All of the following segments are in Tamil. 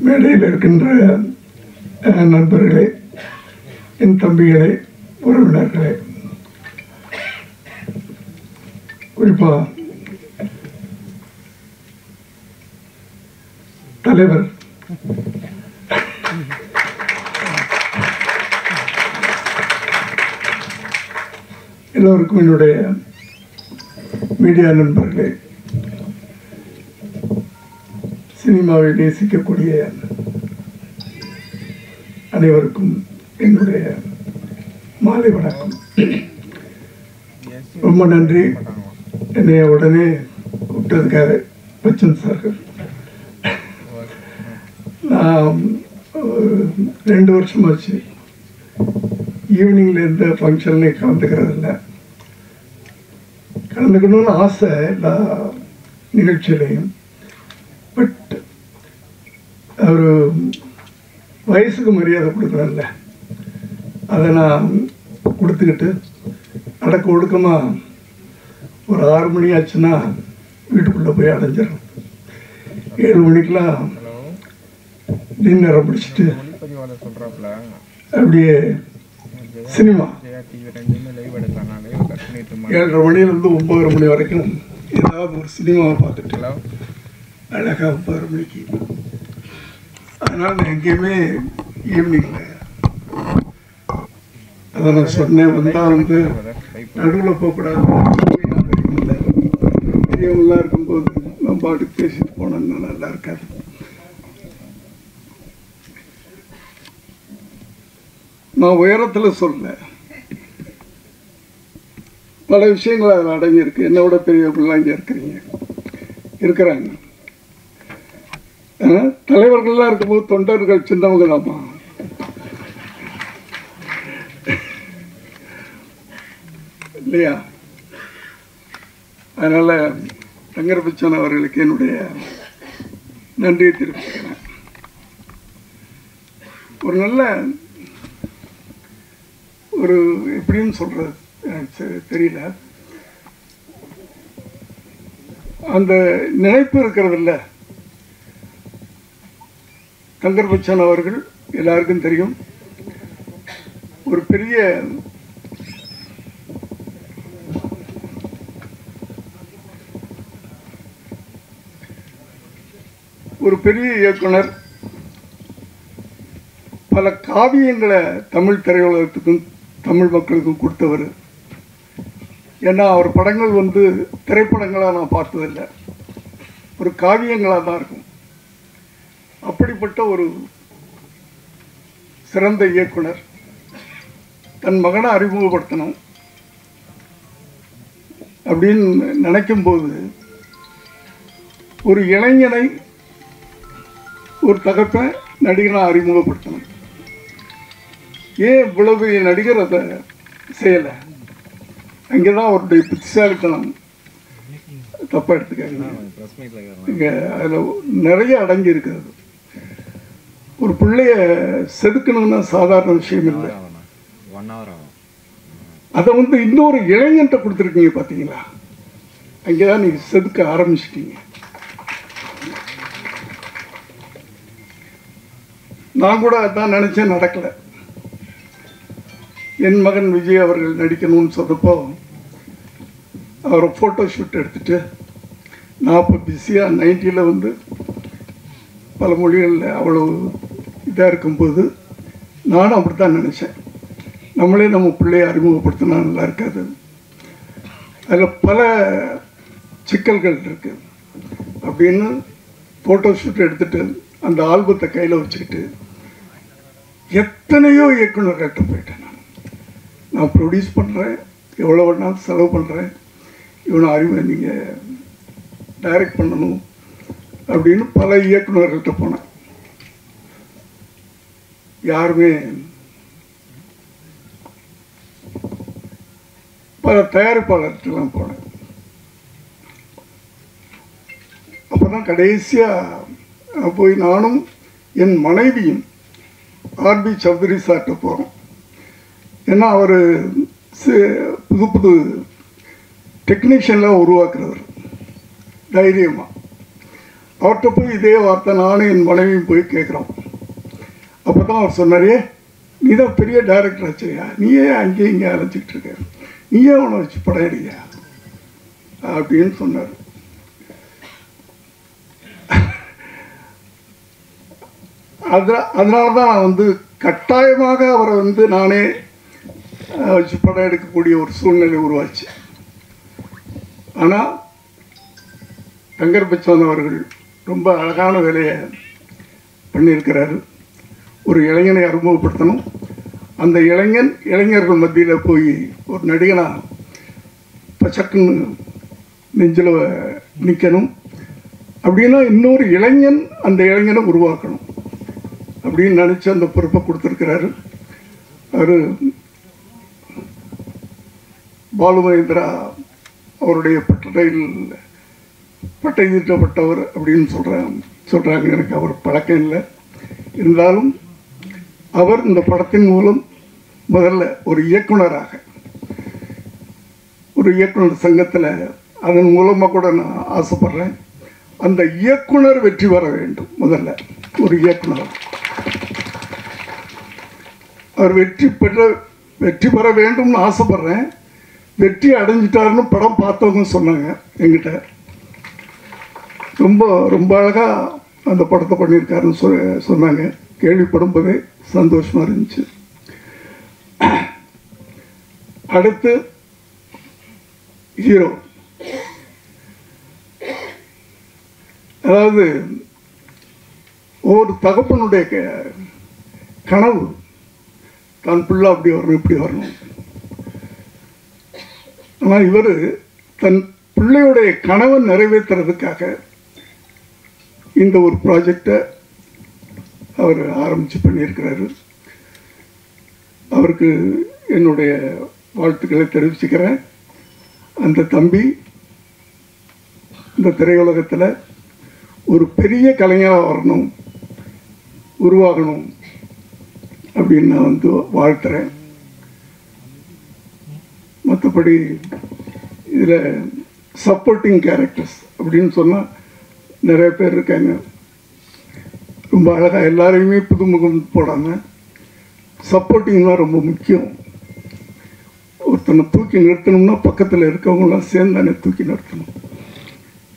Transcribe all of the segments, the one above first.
மேடையில் இருக்கின்ற நண்பர்களே, என் தம்பிகளே, உறவினர்களே, குறிப்பாக தலைவர் எல்லோருக்கும் என்னுடைய மீடியா நண்பர்களே, சினிமாவை நேசிக்கக்கூடிய அனைவருக்கும் என்னுடைய மாலை வணக்கம். ரொம்ப நன்றி என்னைய உடனே கூப்பிட்டதுக்காக பச்சன் சார்கள். நான் 2 வருஷமாச்சு ஈவினிங்கில் எந்த ஃபங்க்ஷன்லையும் கலந்துக்கிறதில்ல. கலந்துக்கணும்னு ஆசை எல்லா நிகழ்ச்சியிலையும். பட் ஒரு வயசுக்கு மரியாதை கொடுக்குறேன்ல, அதை நான் கொடுத்துக்கிட்டு அடக்க ஒடுக்கமாக ஒரு 6 மணி ஆச்சுன்னா வீட்டுக்குள்ளே போய் அடைஞ்சிடும். 7 மணிக்கெலாம் டின்னரை முடிச்சுட்டு அப்படியே சினிமா 7:30 மணிலேருந்து 9 மணி வரைக்கும் ஏதாவது ஒரு சினிமாவை பார்த்துட்டு அழகாக 9 மணிக்கு. அதனால் நான் எங்கேயுமே ஈவினிங்கில் அதை நான் சொன்னேன். வந்தால் வந்து நடுவில் போகக்கூடாது, பெரியவங்களாம் இருக்கும்போது நான் பாட்டுக்கு பேசிட்டு போனோம்னா நல்லா இருக்காது. நான் உயரத்தில் சொல்ல பல விஷயங்கள் அதில் அடங்கியிருக்கு. என்னோட பெரியவங்களாம் இங்கே இருக்கிறாங்க. தலைவர்கள்லாம் இருக்கும்போது தொண்டர்கள் சின்னவங்க தான்மா. இல்லையா? அதனால் தங்கர் பச்சன் அவர்களுக்கு என்னுடைய நன்றியை தெரிவிச்சுக்கிறேன். ஒரு நல்ல ஒரு எப்படின்னு சொல்கிறது எனக்கு தெரியல, அந்த நினைப்பு இருக்கிறதில்ல. தங்கர் பச்சன் அவர்கள் எல்லாருக்கும் தெரியும், ஒரு பெரிய இயக்குனர். பல காவியங்களை தமிழ் திரையுலகத்துக்கும் தமிழ் மக்களுக்கும் கொடுத்தவர். ஏன்னா அவர் படங்கள் வந்து திரைப்படங்களாக நான் பார்த்ததில்லை, ஒரு காவியங்களாக தான் இருக்கும். அப்படிப்பட்ட ஒரு சிறந்த இயக்குனர் தன் மகனை அறிமுகப்படுத்தணும் அப்படின்னு நினைக்கும்போது, ஒரு இளைஞனை ஒரு தகப்பை நடிகனாக அறிமுகப்படுத்தணும். ஏன் இவ்வளவு நடிகர் அதை செய்யலை? அங்கேதான் அவருடைய புத்திசாலித்தனம். தப்பா எடுத்துக்காங்க, இங்கே அதில் நிறைய அடங்கி இருக்கிறது. ஒரு பிள்ளைய செதுக்கணும்னா சாதாரண விஷயம் இல்லை. அதை வந்து இன்னொரு இளைஞன்ட்ட கொடுத்துருக்கீங்க பார்த்தீங்களா? அங்கேதான் நீங்கள் செதுக்க ஆரம்பிச்சிட்டீங்க. நான் கூட அதான் நினச்சேன், நடக்கலை. என் மகன் விஜய் அவர்கள் நடிக்கணும்னு சொன்னப்போ அவரை ஃபோட்டோ ஷூட் எடுத்துகிட்டு நான் இப்போ பிஸியாக 90s வந்து பல மொழிகளில் அவ்வளோ இதாக இருக்கும்போது நானும் அப்படி தான் நினச்சேன். நம்மளே நம்ம பிள்ளையை அறிமுகப்படுத்தினா நல்லா இருக்காது. அதில் பல சிக்கல்கள் இருக்குது அப்படின்னு ஃபோட்டோ ஷூட் எடுத்துகிட்டு அந்த ஆல்பத்தை கையில் வச்சுக்கிட்டு எத்தனையோ இயக்குநர்கள்ட்ட போயிட்டேன். நான் ப்ரொடியூஸ் பண்ணுறேன், எவ்வளோ வேணாலும் செலவு பண்ணுறேன், இவனை நீங்கள் டைரக்ட் பண்ணணும் அப்படின்னு பல இயக்குநர்கள்ட்ட போனேன். யாருமே, பல தயாரிப்பாளர்கிட்டலாம் போனேன். அப்போ தான் கடைசியாக போய் நானும் என் மனைவியும் ஆர்பி சௌத்ரி சார்கிட்ட போகிறோம். ஏன்னா அவர் புது புது டெக்னீஷியன்லாம் உருவாக்குறவர் தைரியமாக. அவர்கிட்ட போய் இதே வார்த்தை நானும் என் மனைவியும் போய் கேட்குறோம். அப்போ தான் அவர் சொன்னார், நீ தான் பெரிய டைரக்டர் ஆச்சையா, நீயே அங்கேயும் இங்கே அழைச்சிக்கிட்டு இருக்க, நீயே அவனை வச்சு படம் எடுக்கியா அப்படின்னு சொன்னார். அதனால தான் நான் வந்து கட்டாயமாக அவரை வந்து நானே வச்சு படம் எடுக்கக்கூடிய ஒரு சூழ்நிலை உருவாச்சு. ஆனால் தங்கர் பச்சான் அவர்கள் ரொம்ப அழகான வேலையை பண்ணியிருக்கிறாரு. ஒரு இளைஞனை அறிமுகப்படுத்தணும், அந்த இளைஞர்கள் மத்தியில் போய் ஒரு நடிகனாக பச்சக்குன்னு நெஞ்சில் நிற்கணும். அப்படின்னா இன்னொரு இளைஞன் அந்த இளைஞனை உருவாக்கணும் அப்படின்னு நினச்சி அந்த பொறுப்பை கொடுத்துருக்கிறாரு. அவர் பாலு மகேந்திரா அவருடைய பட்டை தீட்டப்பட்டவர் அப்படின்னு சொல்கிறாங்க. எனக்கு அவர் பழக்கம் இல்லை. இருந்தாலும் அவர் இந்த படத்தின் மூலம் முதல்ல ஒரு இயக்குனராக, ஒரு இயக்குனர் சங்கத்தில் அதன் மூலமாக கூட நான் ஆசைப்படுறேன், அந்த இயக்குனர் வெற்றி பெற வேண்டும். முதல்ல ஒரு இயக்குனர் அவர் வெற்றி பெற வேண்டும்னு ஆசைப்படுறேன். வெற்றி அடைஞ்சிட்டாருன்னு படம் பார்த்தவங்க சொன்னாங்க என்கிட்ட. ரொம்ப ரொம்ப அழகாக அந்த படத்தை பண்ணியிருக்காருன்னு சொன்னாங்க. கேள்விப்படும் போதே சந்தோஷமாக இருந்துச்சு. அடுத்து ஹீரோ, அதாவது ஒரு தகப்பனுடைய கனவு, தான் பிள்ளை அப்படி வரணும் இப்படி வரணும். ஆனால் இவர் தன் பிள்ளையுடைய கனவை நிறைவேற்றுறதுக்காக இந்த ஒரு ப்ராஜெக்டை அவர் ஆரம்பித்து பண்ணியிருக்கிறாரு. அவருக்கு என்னுடைய வாழ்த்துக்களை தெரிவிச்சுக்கிறேன். அந்த தம்பி இந்த திரையுலகத்தில் ஒரு பெரிய கலைஞராக வரணும், உருவாகணும் அப்படின்னு நான் வந்து வாழ்த்துறேன். மற்றபடி இதில் சப்போர்ட்டிங் கேரக்டர்ஸ் அப்படின்னு சொன்னால் நிறைய பேர் இருக்காங்க. ரொம்ப அழகாக எல்லாரையுமே புதுமுகம் போடாமல் சப்போர்ட்டிங் தான் ரொம்ப முக்கியம். ஒருத்தனை தூக்கி நிறுத்தணும்னா பக்கத்தில் இருக்கவங்களாம் சேர்ந்தானே தூக்கி நிறுத்தணும்.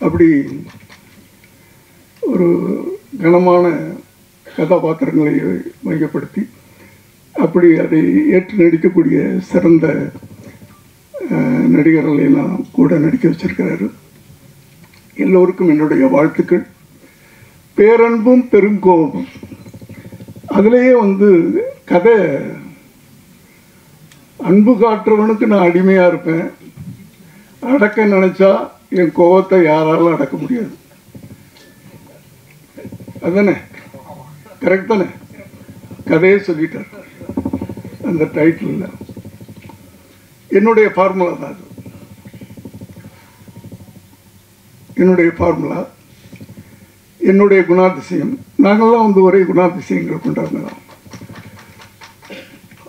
அப்படி ஒரு கனமான கதாபாத்திரங்களை மையப்படுத்தி அப்படி அதை ஏற்று நடிக்கக்கூடிய சிறந்த நடிகர்களையெல்லாம் கூட நடிக்க வச்சிருக்கிறாரு. எல்லோருக்கும் என்னுடைய வாழ்த்துக்கள். பேரன்பும் பெருங்கோபம், அதுலேயே வந்து கதை, அன்பு காட்டுறவனுக்கு நான் அடிமையாக இருப்பேன், அடக்க நினச்சா என் கோபத்தை யாராலும் அடக்க முடியாது. அதுதானே கரெக்ட் தானே? கதையே சொல்லிட்டார் அந்த டைட்டிலில். என்னுடைய ஃபார்முலா தான் அது. என்னுடைய ஃபார்முலா, என்னுடைய குணாதிசயம். நாங்கள்லாம் வந்து ஒரே குணாதிசயங்கள் கொண்டவங்க தான்.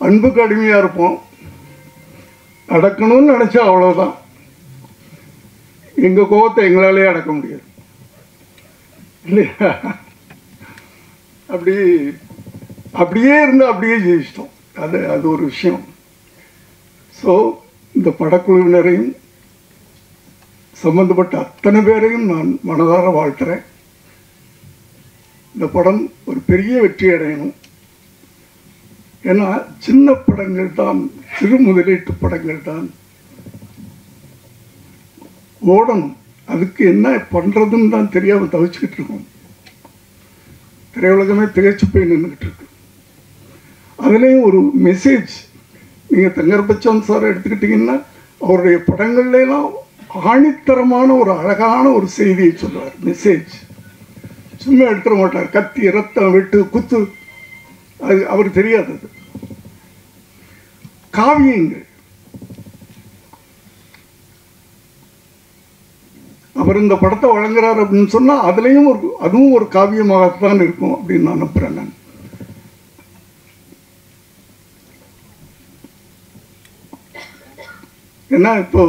அன்புக்கு அடிமையாக இருப்போம், அடக்கணும்னு நினச்சா அவ்வளோதான். எங்கள் கோபத்தை எங்களாலே அடக்க முடியாது இல்லையா? அப்படியே இருந்து அப்படியே ஜெயிச்சிட்டோம். அது ஒரு விஷயம். ஸோ இந்த படக்குழுவினரையும் சம்பந்தப்பட்ட அத்தனை பேரையும் நான் மனதார வாழ்த்துறேன். இந்த படம் ஒரு பெரிய வெற்றி அடையணும். ஏன்னா சின்ன படங்கள் தான், சிறு முதலீட்டு படங்கள் தான் ஓடணும். அதுக்கு என்ன பண்ணுறதுன்னு தான் தெரியாமல் தவிச்சுக்கிட்டு இருக்கோம். திரையுலகமே திகைச்சு போய் நின்றுக்கிட்டு இருக்கு. அதுலேயும் ஒரு மெசேஜ், நீங்கள் தங்கர் பச்சான் சார் எடுத்துக்கிட்டிங்கன்னா அவருடைய படங்கள்லாம் ஆணித்தரமான ஒரு அழகான ஒரு செய்தியை சொல்லுவார். மெசேஜ் சும்மா எடுத்துட மாட்டார். கத்தி, ரத்தம், வெட்டு, குத்து, அது அவருக்கு தெரியாதது. காவியங்கள், அவர் இந்த படத்தை வழங்குறார் அப்படின்னு சொன்னால் அதுவும் ஒரு காவியமாகத்தான் இருக்கும் அப்படின்னு நான் நம்புகிறேன். நான் ஏன்னா இப்போ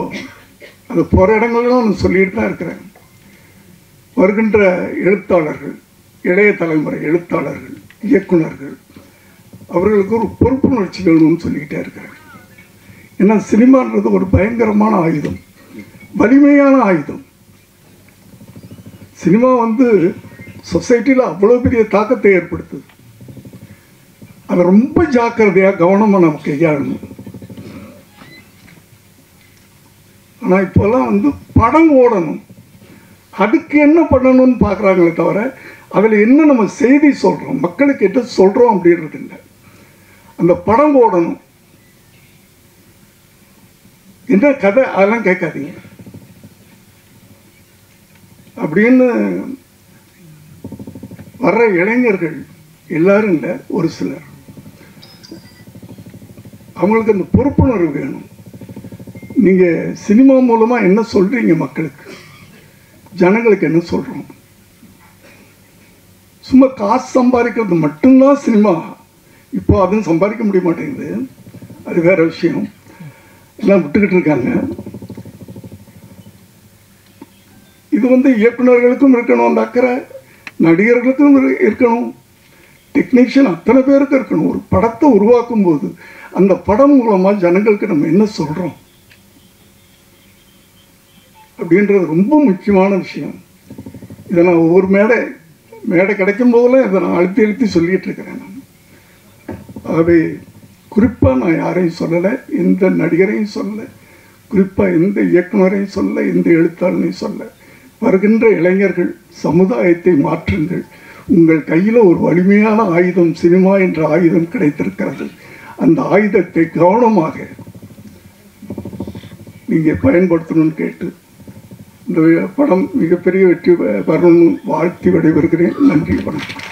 அது போகிற இடங்கள்லாம் நான் சொல்லிட்டு தான் இருக்கிறேன். வருகின்ற எழுத்தாளர்கள், இளைய தலைமுறை எழுத்தாளர்கள், இயக்குனர்கள் அவர்களுக்கு ஒரு பொறுப்புணர்ச்சி வேணும்னு சொல்லிக்கிட்டே இருக்கிறார். ஏன்னா சினிமான்றது ஒரு பயங்கரமான ஆயுதம், வலிமையான ஆயுதம். சினிமா சொசைட்டியில் அவ்வளோ பெரிய தாக்கத்தை ஏற்படுத்துது. அதை ரொம்ப ஜாக்கிரதையாக கவனமாக நம்ம கையாளணும். ஆனால் இப்போல்லாம் படம் ஓடணும், அதுக்கு என்ன பண்ணணும்னு பார்க்குறாங்களே தவிர அதில் என்ன நம்ம செய்தி சொல்கிறோம், மக்களுக்கு என்ன சொல்கிறோம் அப்படின்றது இல்லை. அந்த படம் ஓடணும், என்ன கதை அதெல்லாம் கேட்காதீங்க அப்படின்னு வர்ற இளைஞர்கள் எல்லாரும் இல்லை, ஒரு சிலர் அவங்களுக்கு அந்த பொறுப்புணர்வு வேணும். நீங்கள் சினிமா மூலமாக என்ன சொல்கிறீங்க, மக்களுக்கு ஜனங்களுக்கு என்ன சொல்கிறோம்? சும்மா காசு சம்பாதிக்கிறது மட்டும்தான் சினிமா. இப்போ அதுவும் சம்பாதிக்க முடிய மாட்டேங்குது, அது வேற விஷயம். எல்லாம் விட்டுக்கிட்டு இருக்காங்க. இது இயக்குநர்களுக்கும் இருக்கணும் அந்த அக்கறை, நடிகர்களுக்கும் இருக்கணும், டெக்னீஷியன் அத்தனை பேருக்கு இருக்கணும். ஒரு படத்தை உருவாக்கும் போது அந்த படம் மூலமாக ஜனங்களுக்கு நம்ம என்ன சொல்கிறோம் அப்படின்றது ரொம்ப முக்கியமான விஷயம். இதை நான் ஒவ்வொரு மேடை கிடைக்கும் போதெல்லாம் இதை நான் அழுத்தி அழுத்தி சொல்லிகிட்டு இருக்கிறேன். நான் ஆகவே குறிப்பாக நான் யாரையும் சொல்லலை, எந்த நடிகரையும் சொல்லலை, குறிப்பாக எந்த இயக்குனரையும் சொல்லலை, எந்த எழுத்தாளரையும் சொல்லலை. வருகின்ற இளைஞர்கள் சமுதாயத்தை மாற்றுங்கள். உங்கள் கையில் ஒரு வலிமையான ஆயுதம், சினிமா என்ற ஆயுதம் கிடைத்திருக்கிறது. அந்த ஆயுதத்தை கவனமாக நீங்கள் பயன்படுத்தணும்னு கேட்டு இந்த படம் மிகப்பெரிய வெற்றி பெறணும்னு வாழ்த்தி விடைபெறுகிறேன். நன்றி, வணக்கம்.